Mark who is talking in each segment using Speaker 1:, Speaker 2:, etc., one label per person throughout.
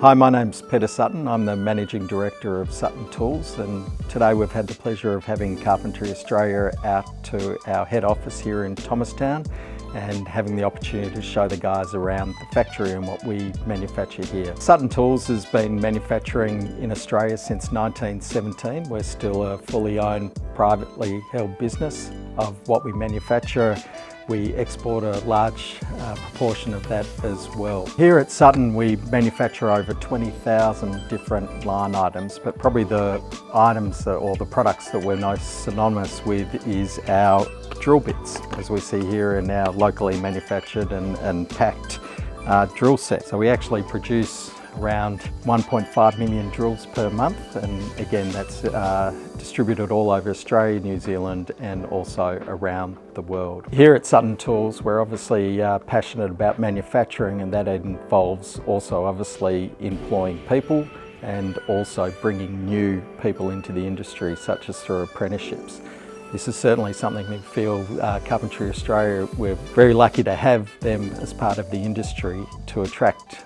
Speaker 1: Hi, my name's Peter Sutton. I'm the Managing Director of Sutton Tools, and today we've had the pleasure of having Carpentry Australia out to our head office here in Thomastown and having the opportunity to show the guys around the factory and what we manufacture here. Sutton Tools has been manufacturing in Australia since 1917. We're still a fully owned, privately held business of what we manufacture. We export a large proportion of that as well. Here at Sutton we manufacture over 20,000 different line items, but probably the items or the products that we're most synonymous with is our drill bits, as we see here in our locally manufactured and packed drill set. So we actually produce around 1.5 million drills per month, and again that's distributed all over Australia, New Zealand and also around the world. Here at Sutton Tools we're obviously passionate about manufacturing, and that involves also obviously employing people and also bringing new people into the industry, such as through apprenticeships. This is certainly something we feel Carpentry Australia, we're very lucky to have them as part of the industry to attract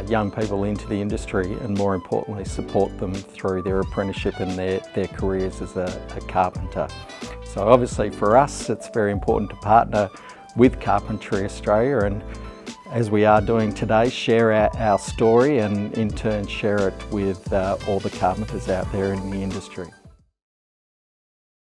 Speaker 1: young people into the industry and more importantly support them through their apprenticeship and their careers as a carpenter. So obviously for us it's very important to partner with Carpentry Australia and, as we are doing today, share our story and in turn share it with all the carpenters out there in the industry.